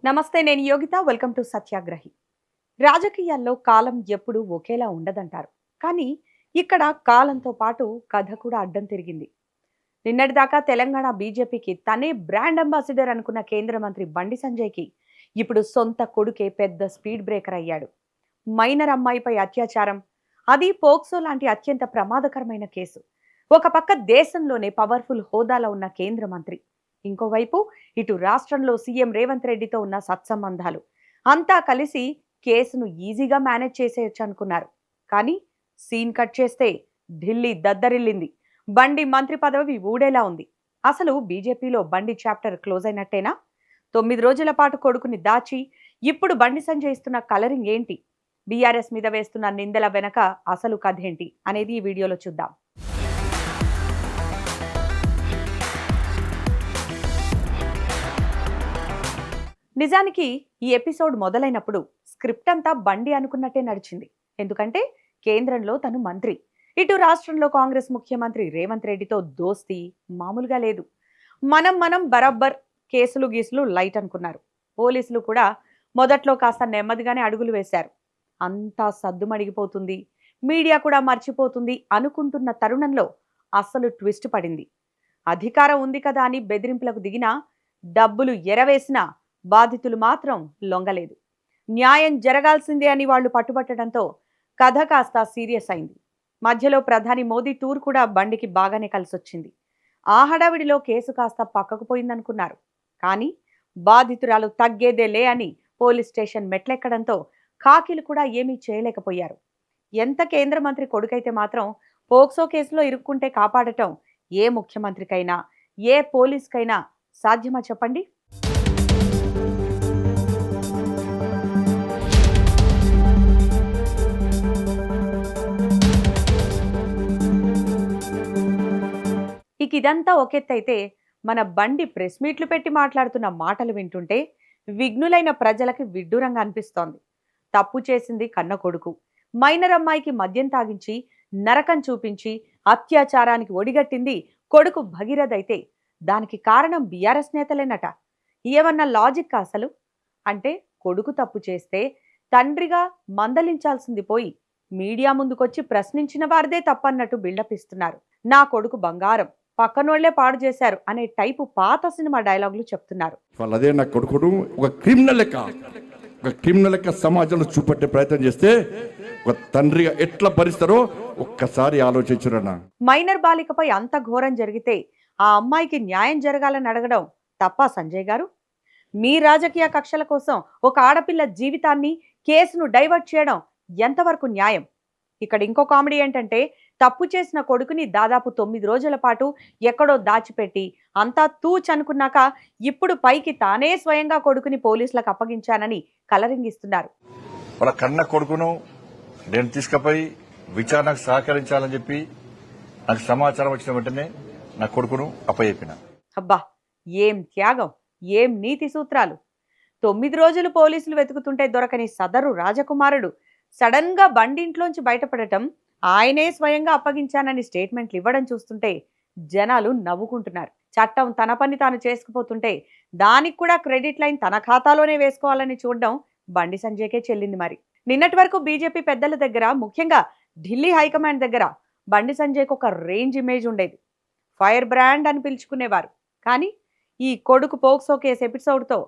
నమస్తే, నేను Yogita. Welcome to సత్యాగ్రహి. రాజకీయాల్లో కాలం ఎప్పుడూ ఒకేలా ఉండదంటారు. కానీ ఇక్కడ కాలంతో పాటు కథ కూడా అడ్డం తిరిగింది. నిన్నటిదాకా తెలంగాణ బీజేపీకి తనే బ్రాండ్ అంబాసిడర్ అనుకున్న కేంద్ర మంత్రి బండి సంజయ్కి ఇప్పుడు సొంత కొడుకే పెద్ద స్పీడ్ బ్రేకర్ అయ్యాడు. మైనర్ అమ్మాయిపై అత్యాచారం, అది పోక్సో లాంటి అత్యంత ప్రమాదకరమైన కేసు. ఒక పక్క దేశంలోనే పవర్ఫుల్ హోదాలో ఉన్న కేంద్ర మంత్రి, ఇంకోవైపు ఇటు రాష్ట్రంలో సీఎం రేవంత్ రెడ్డితో ఉన్న సత్సంబంధాలు, అంతా కలిసి కేసును ఈజీగా మేనేజ్ చేసేయచ్చు అనుకున్నారు. కానీ సీన్ కట్ చేస్తే ఢిల్లీ దద్దరిల్లింది. బండి మంత్రి పదవి ఊడేలా ఉంది. అసలు బీజేపీలో బండి చాప్టర్ క్లోజ్ అయినట్టేనా? 9 రోజుల పాటు కొడుకుని దాచి ఇప్పుడు బండి సంజయ్ ఇస్తున్న కలరింగ్ ఏంటి? బీఆర్ఎస్ మీద వేస్తున్న నిందల వెనక అసలు కథ ఏంటి అనేది ఈ వీడియోలో చూద్దాం. నిజానికి ఈ ఎపిసోడ్ మొదలైనప్పుడు స్క్రిప్ట్ అంతా బండి అనుకున్నట్టే నడిచింది. ఎందుకంటే కేంద్రంలో తను మంత్రి, ఇటు రాష్ట్రంలో కాంగ్రెస్ ముఖ్యమంత్రి రేవంత్ రెడ్డితో దోస్తీ మామూలుగా లేదు. మనం బరబ్బర్, కేసులు గీసులు లైట్ అనుకున్నారు. పోలీసులు కూడా మొదట్లో కాస్త నెమ్మదిగానే అడుగులు వేశారు. అంతా సద్దుమణిగిపోతుంది, మీడియా కూడా మర్చిపోతుంది అనుకుంటున్న తరుణంలో అస్సలు ట్విస్ట్ పడింది. అధికారం ఉంది కదా అని బెదిరింపులకు దిగినా, డబ్బులు ఎరవేసినా బాధితులు మాత్రం లొంగలేదు. న్యాయం జరగాల్సిందే అని వాళ్లు పట్టుబట్టడంతో కథ కాస్త సీరియస్ అయింది. మధ్యలో ప్రధాని మోదీ టూర్ కూడా బండికి బాగానే కలిసొచ్చింది. ఆ హడావిడిలో కేసు కాస్త పక్కకు పోయిందనుకున్నారు. కానీ బాధితురాలు తగ్గేదేలే అని పోలీస్ స్టేషన్ మెట్లెక్కడంతో ఖాకీలు కూడా ఏమీ చేయలేకపోయారు. ఎంత కేంద్ర మంత్రి కొడుకైతే మాత్రం పోక్సో కేసులో ఇరుక్కుంటే కాపాడటం ఏ ముఖ్యమంత్రికైనా, ఏ పోలీస్కైనా సాధ్యమా చెప్పండి? ఇదంతా ఒకెత్తైతే మన బండి ప్రెస్ మీట్లు పెట్టి మాట్లాడుతున్న మాటలు వింటుంటే విఘ్నులైన ప్రజలకి విడ్డూరంగా అనిపిస్తోంది. తప్పు చేసింది కన్న కొడుకు, మైనర్ అమ్మాయికి మద్యం తాగించి నరకం చూపించి అత్యాచారానికి ఒడిగట్టింది కొడుకు భగీరథ్ అయితే దానికి కారణం బీఆర్ఎస్ నేతలేనట. ఏమన్నా లాజిక్ అసలు? అంటే కొడుకు తప్పు చేస్తే తండ్రిగా మందలించాల్సింది పోయి మీడియా ముందుకొచ్చి ప్రశ్నించిన వారిదే తప్పన్నట్టు బిల్డప్ ఇస్తున్నారు. నా కొడుకు బంగారం, పక్కనోళ్లే పాడు చేశారు అనే టైపు పాత సినిమా డైలాగులు చెప్తున్నారు. అదే నా కొడుకుడు ఒక క్రిమినల్ లెక్క సమాజంలో చూపెట్టే ప్రయత్నం చేస్తే ఒక తండ్రిగా ఎట్లా భరిస్తారో ఒక్కసారి ఆలోచించురన్నా. మైనర్ బాలికపై అంత ఘోరం జరిగితే ఆ అమ్మాయికి న్యాయం జరగాలని అడగడం తప్ప సంజయ్ గారు? మీ రాజకీయ కక్షల కోసం ఒక ఆడపిల్ల జీవితాన్ని, కేసును డైవర్ట్ చేయడం ఎంతవరకు న్యాయం? ఇక్కడ ఇంకో కామెడీ ఏంటంటే, తప్పు చేసిన కొడుకుని దాదాపు 9 రోజుల పాటు ఎక్కడో దాచిపెట్టి అంతా తూచనుకున్నాక ఇప్పుడు పైకి తానే స్వయంగా కొడుకుని పోలీసులకు అప్పగించానని కలరింగ్ ఇస్తున్నారు. వాళ్ళ కన్న కొడుకును నేను తీసుకుపోయి విచారణకు సహకరించాలని చెప్పి నాకు సమాచారం వచ్చిన వెంటనే నా కొడుకును అప్పచెప్పిన. అబ్బా, ఏం త్యాగం, ఏం నీతి సూత్రాలు! 9 రోజులు పోలీసులు వెతుకుతుంటే దొరకని సదరు రాజకుమారుడు సడన్ గా బండింట్లోంచి బయటపడటం, ఆయనే స్వయంగా అప్పగించానని స్టేట్మెంట్లు ఇవ్వడం చూస్తుంటే జనాలు నవ్వుకుంటున్నారు. చట్టం తన పని తాను చేసుకుపోతుంటే దానికి కూడా క్రెడిట్ లైన్ తన ఖాతాలోనే వేసుకోవాలని చూడడం బండి సంజయ్కే చెల్లింది. మరి నిన్నటి వరకు బీజేపీ పెద్దల దగ్గర, ముఖ్యంగా ఢిల్లీ హైకమాండ్ దగ్గర బండి సంజయ్కి ఒక రేంజ్ ఇమేజ్ ఉండేది. ఫైర్ బ్రాండ్ అని పిలుచుకునేవారు. కానీ ఈ కొడుకు పోక్సో కేసు ఎపిసోడ్తో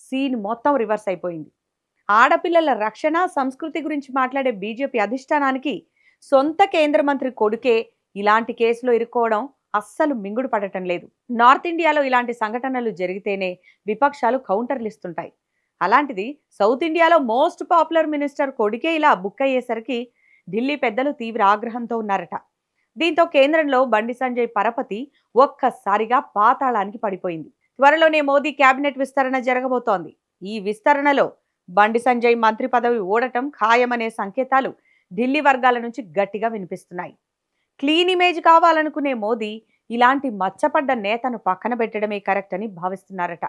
సీన్ మొత్తం రివర్స్ అయిపోయింది. ఆడపిల్లల రక్షణ, సంస్కృతి గురించి మాట్లాడే బీజేపీ అధిష్టానానికి సొంత కేంద్ర మంత్రి కొడుకే ఇలాంటి కేసులో ఇరుక్కోవడం అస్సలు మింగుడు పడటం లేదు. నార్త్ ఇండియాలో ఇలాంటి సంఘటనలు జరిగితేనే విపక్షాలు కౌంటర్లు ఇస్తుంటాయి. అలాంటిది సౌత్ ఇండియాలో మోస్ట్ పాపులర్ మినిస్టర్ కొడుకే ఇలా బుక్ అయ్యేసరికి ఢిల్లీ పెద్దలు తీవ్ర ఆగ్రహంతో ఉన్నారట. దీంతో కేంద్రంలో బండి సంజయ్ పరపతి ఒక్కసారిగా పాతాళానికి పడిపోయింది. త్వరలోనే మోదీ కేబినెట్ విస్తరణ జరగబోతోంది. ఈ విస్తరణలో బండి సంజయ్ మంత్రి పదవి ఓడటం ఖాయమనే సంకేతాలు ఢిల్లీ వర్గాల నుంచి గట్టిగా వినిపిస్తున్నాయి. క్లీన్ ఇమేజ్ కావాలనుకునే మోదీ ఇలాంటి మచ్చపడ్డ నేతను పక్కన పెట్టడమే కరెక్ట్ అని భావిస్తున్నారట.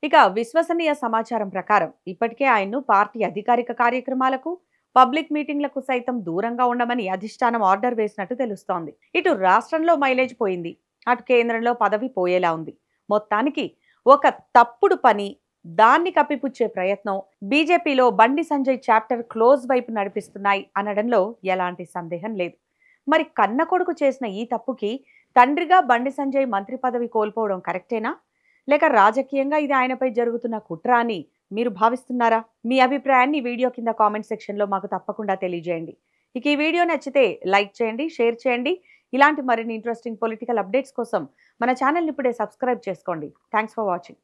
ఇక విశ్వసనీయ సమాచారం ప్రకారం ఇప్పటికే ఆయన్ను పార్టీ అధికారిక కార్యక్రమాలకు, పబ్లిక్ మీటింగ్లకు సైతం దూరంగా ఉండమని అధిష్టానం ఆర్డర్ వేసినట్టు తెలుస్తోంది. ఇటు రాష్ట్రంలో మైలేజ్ పోయింది, అటు కేంద్రంలో పదవి పోయేలా ఉంది. మొత్తానికి ఒక తప్పుడు పని దాన్ని కప్పిపుచ్చే ప్రయత్నం బీజేపీలో బండి సంజయ్ చాప్టర్ క్లోజ్ వైపు నడిపిస్తున్నాయి అనడంలో ఎలాంటి సందేహం లేదు. మరి కన్న కొడుకు చేసిన ఈ తప్పుకి తండ్రిగా బండి సంజయ్ మంత్రి పదవి కోల్పోవడం కరెక్టేనా, లేక రాజకీయంగా ఇది ఆయనపై జరుగుతున్న కుట్ర అని మీరు భావిస్తున్నారా? మీ అభిప్రాయాన్ని వీడియో కింద కామెంట్ సెక్షన్లో మాకు తప్పకుండా తెలియజేయండి. ఇక ఈ వీడియో నచ్చితే లైక్ చేయండి, షేర్ చేయండి. ఇలాంటి మరిన్ని ఇంట్రెస్టింగ్ పొలిటికల్ అప్డేట్స్ కోసం మన ఛానల్ని ఇప్పుడే సబ్స్క్రైబ్ చేసుకోండి. Thanks for watching.